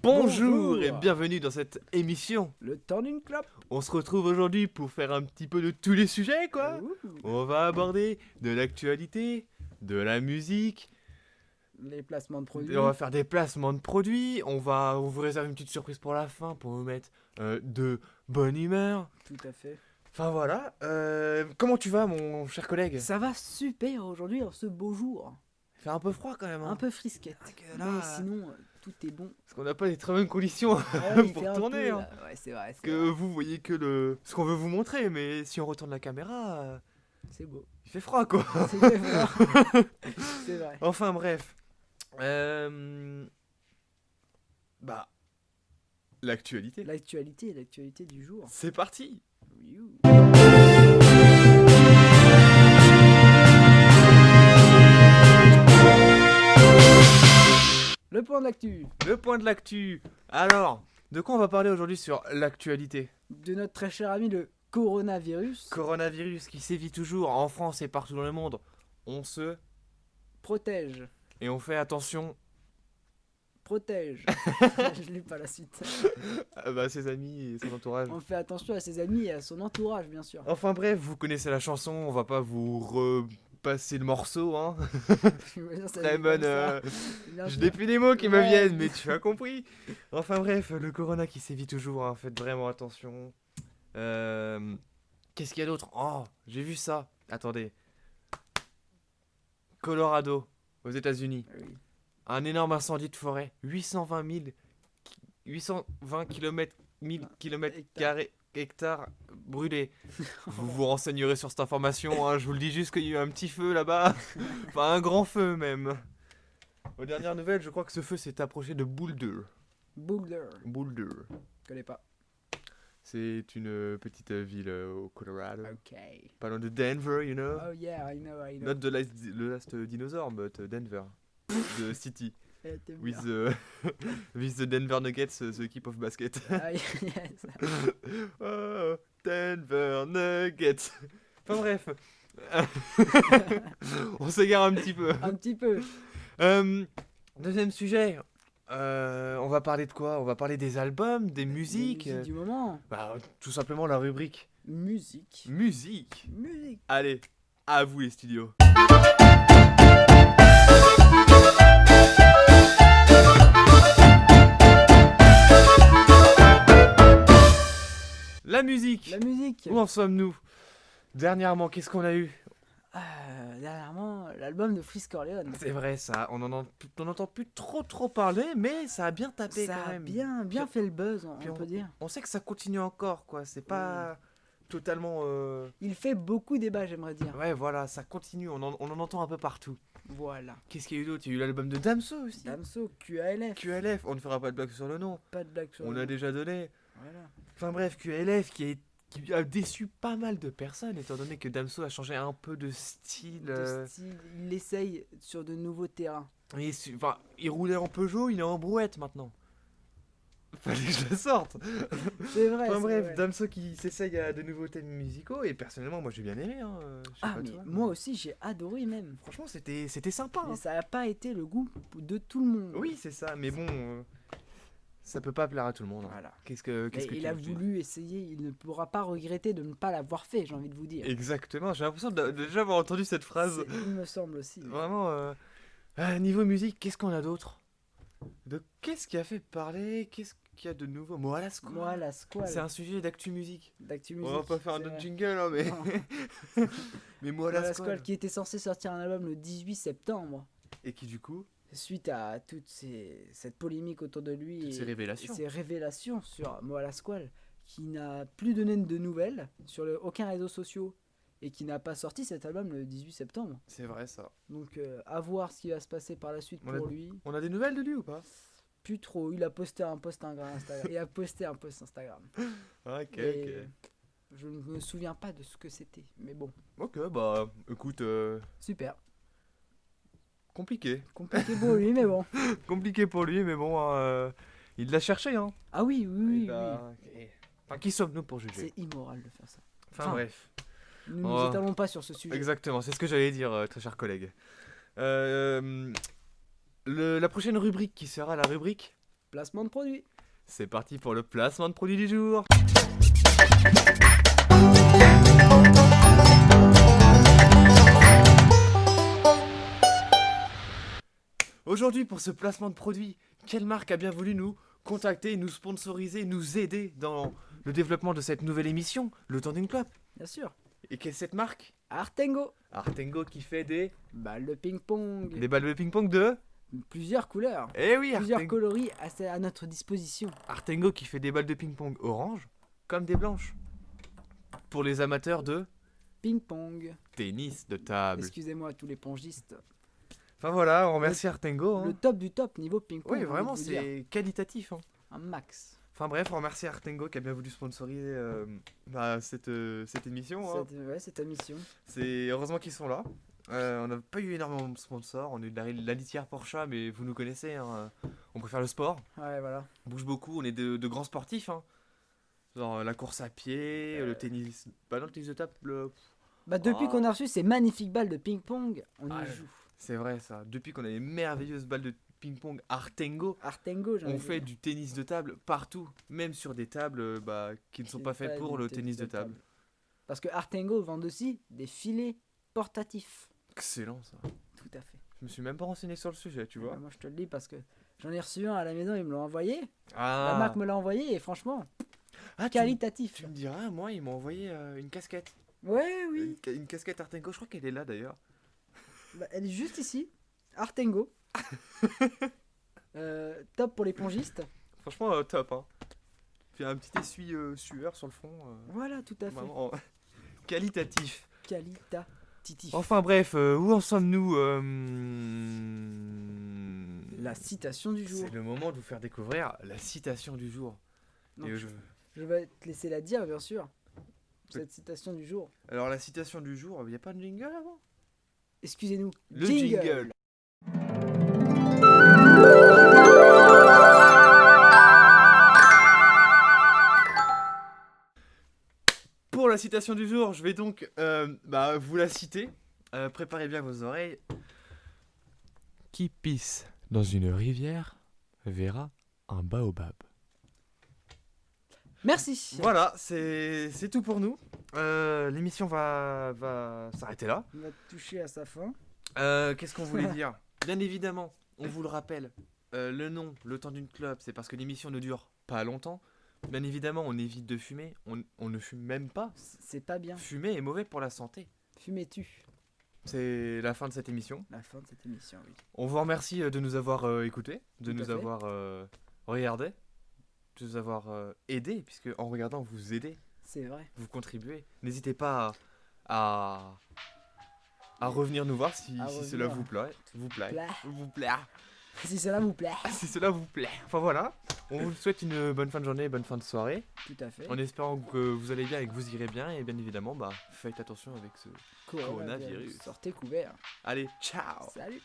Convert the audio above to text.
Bonjour et bienvenue dans cette émission. Le temps d'une clope. On se retrouve aujourd'hui pour faire un petit peu de tous les sujets, quoi. Ouh. On va aborder de l'actualité, de la musique, Les placements de produits. et on va faire des placements de produits. On vous réserve une petite surprise pour la fin pour vous mettre de bonne humeur. Tout à fait. Enfin voilà. Comment tu vas, mon cher collègue? Ça va super aujourd'hui en ce beau jour. Il fait un peu froid quand même. Hein. Un peu frisquette. Ah, que là, Mais sinon, tout est bon. Parce qu'on n'a pas des très bonnes conditions Ouais, il pour fait un tourner. peu, Hein. Ouais, c'est vrai. Que vous voyez que ce qu'on veut vous montrer, mais si on retourne la caméra, C'est beau. il fait froid quoi. C'est vrai. C'est vrai. Enfin bref. Bah, l'actualité. L'actualité du jour. C'est parti. Youhou. Le point de l'actu Le point de l'actu. Alors, de quoi on va parler aujourd'hui sur l'actualité? de notre très cher ami le coronavirus. Coronavirus qui sévit toujours en France et partout dans le monde. On se... Protège. Et on fait attention Protège. Je lis pas la suite. à ses amis et son entourage. On fait attention à ses amis et à son entourage, bien sûr. Enfin bref, vous connaissez la chanson, on va pas vous repasser le morceau, hein. Je veux dire, ça Très dit bonne... comme ça. Bien Je sûr. n'ai plus les mots qui me Ouais. viennent, mais tu as compris. Enfin bref, le corona qui sévit toujours, hein, faites vraiment attention. Qu'est-ce qu'il y a d'autre? Oh, j'ai vu ça. Attendez. Colorado, aux États-Unis. Oui. Un énorme incendie de forêt. 820 km, 1000 km hectares brûlés. Vous vous renseignerez sur cette information, hein, je vous le dis juste qu'il y a eu un petit feu là-bas. Enfin, un grand feu même. Aux dernières nouvelles, je crois que ce feu s'est approché de Boulder. Boulder. Boulder. Je connais pas. C'est une petite ville au Colorado. Ok. Pas loin de Denver, you know. Oh yeah, I know. Not the last dinosaur, but Denver. The city. Eh, t'aimes With bien. with the Denver Nuggets, the équipe of basket. Ah, yes. Oh, Denver Nuggets. Enfin bref. On s'égare un petit peu. Un petit peu. Deuxième sujet. On va parler de quoi? On va parler des albums, des musiques. Musique du moment. Bah, tout simplement la rubrique Musique. musique. Musique. Allez, à vous les studios. La musique. La musique. Où en sommes-nous? Dernièrement, qu'est-ce qu'on a eu? Dernièrement, l'album de Frisk Corleone. C'est vrai ça, on n'entend plus trop parler, mais ça a bien tapé Ça quand a même. bien Puis- fait le buzz, puis on peut dire. On sait que ça continue encore, quoi. C'est pas totalement... Il fait beaucoup débat, j'aimerais dire. Ouais, voilà, ça continue, on en entend un peu partout. Voilà. Qu'est-ce qu'il y a eu d'autre? Il y a eu l'album de Damso aussi. Damso, QALF. QLF, on ne fera pas de blague sur le nom. Pas de blague sur On le a nom. déjà donné. Voilà. Enfin bref, QLF qui a déçu pas mal de personnes, étant donné que Damso a changé un peu de style. De style, il essaye sur de nouveaux terrains. Il roulait en Peugeot, il est en brouette maintenant. Fallait que je le sorte. C'est vrai. Enfin c'est bref, vrai. Damso qui s'essaye à de nouveaux thèmes musicaux, et personnellement, moi j'ai bien aimé. Hein, je sais Ah, pas mais toi, moi aussi, j'ai adoré même. Franchement, c'était sympa. Mais Hein. ça n'a pas été le goût de tout le monde. Oui, c'est ça, mais bon, ça peut pas plaire à tout le monde. Hein. Voilà. Qu'est-ce que Mais tu il a veux que je te dise? voulu essayer, il ne pourra pas regretter de ne pas l'avoir fait, j'ai envie de vous dire. Exactement, j'ai l'impression de déjà avoir entendu cette phrase. Il me semble aussi. Vraiment, niveau musique, qu'est-ce qu'on a d'autre? Qu'est-ce qui a fait parler? Qu'est-ce qu'il y a de nouveau? Moi, la squale. Moi, la squale C'est un sujet d'actu musique. d'actu On musique. va pas faire un c'est autre vrai. jingle, hein, mais. Non. Mais moi, Moi, la la squale. squale qui était censé sortir un album le 18 septembre. Et qui, du coup, Suite à toute cette polémique autour de lui toutes ces et révélations. ces révélations sur Moi la Squale, qui n'a plus donné de nouvelles sur aucun réseau social et qui n'a pas sorti cet album le 18 septembre. C'est vrai, ça. Donc à voir ce qui va se passer par la suite On a- pour lui. On a des nouvelles de lui ou pas? Plus trop, il a posté un post Instagram. Il a posté un post Instagram. Ok, Et je ne me souviens pas de ce que c'était, mais bon, ok. Ok, bah, écoute, super. compliqué. Compliqué pour lui, mais bon. Compliqué pour lui, mais bon, il l'a cherché, hein. Ah oui, oui, Il oui, a- Enfin, qui sommes-nous pour oui. juger? C'est immoral de faire ça. Enfin, enfin, bref. Nous ne Oh. nous étalons pas sur ce sujet. Exactement, c'est ce que j'allais dire, très cher collègue. La prochaine rubrique qui sera la rubrique Placement de produit. C'est parti pour le placement de produit du jour. Aujourd'hui, pour ce placement de produit, quelle marque a bien voulu nous contacter, nous sponsoriser, nous aider dans le développement de cette nouvelle émission, Le Temps d'une Clope? Bien sûr. Et quelle est cette marque? Artengo. Artengo qui fait des Balle de ping-pong. balles de ping-pong de... Plusieurs couleurs. Eh oui, Plusieurs Artengo. coloris à notre disposition. Artengo qui fait des balles de ping-pong orange comme des blanches. Pour les amateurs de Ping-pong. tennis de table. Excusez-moi tous les pongistes. Enfin voilà, on remercie Artengo. Hein. Le top du top niveau ping-pong. Oui, j'ai envie vraiment, de vous dire. c'est qualitatif. Hein. Un max. Enfin bref, on remercie Artengo qui a bien voulu sponsoriser cette émission. Hein. Cette émission. C'est heureusement qu'ils sont là. On n'a pas eu énormément de sponsors. On a eu de la litière Porsche, mais vous nous connaissez. Hein. On préfère le sport. Ouais, voilà. On bouge beaucoup. On est de grands sportifs. Hein. Genre la course à pied, le tennis. Bah non, le tennis de table. Depuis Oh. qu'on a reçu ces magnifiques balles de ping-pong, on Ah, y joue. C'est vrai ça. Depuis qu'on a les merveilleuses balles de ping-pong Artengo, Artengo, j'ai envie on de fait dire. du tennis de table partout, même sur des tables qui ne sont C'est pas faites pas pour du le tennis de table. Parce que Artengo vend aussi des filets portatifs. Excellent ça. Tout à fait. Je me suis même pas renseigné sur le sujet, tu vois. Moi, je te le dis parce que j'en ai reçu un à la maison, ils me l'ont envoyé. Ah, La marque me l'a envoyé et franchement, ah qualitatif. tu me diras, moi ils m'ont envoyé une casquette. Ouais, oui. Une casquette Artengo, je crois qu'elle est là d'ailleurs. Elle est juste ici. Artengo. Top pour les pongistes. Franchement, top hein. Puis un petit essuie-sueur sur le front. Voilà, tout à fait. Vraiment qualitatif. Qualitatif. Enfin bref, où en sommes-nous La citation du jour. C'est le moment de vous faire découvrir la citation du jour. Donc, Et je vais te laisser la dire, bien sûr. Cette citation du jour. Alors la citation du jour, il n'y a pas de jingle avant? Excusez-nous. Le jingle. Pour la citation du jour, je vais donc vous la citer. Préparez bien vos oreilles. Qui pisse dans une rivière verra un baobab. Merci. Voilà, c'est tout pour nous. L'émission va s'arrêter là. On va toucher à sa fin. Qu'est-ce qu'on voulait dire? Bien évidemment, on vous le rappelle, le nom, Le Temps d'une Clope, c'est parce que l'émission ne dure pas longtemps. Bien évidemment, on évite de fumer, on ne fume même pas. C'est pas bien. Fumer est mauvais pour la santé. Fumez-tu. C'est la fin de cette émission. La fin de cette émission, oui. On vous remercie de nous avoir écoutés, de Tout à nous fait. avoir regardés, de nous avoir aidés, puisque en regardant, vous aidez, C'est vrai. vous contribuez. N'hésitez pas à revenir nous voir si À cela revenir. vous plaît. Plaît. Vous plaît. Si cela vous plaît. Si cela vous plaît. Enfin voilà, on vous souhaite une bonne fin de journée, bonne fin de soirée, Tout à fait. en espérant que vous allez bien et que vous irez bien, et bien évidemment, faites attention avec ce... coronavirus. Sortez couvert. Allez, ciao. Salut.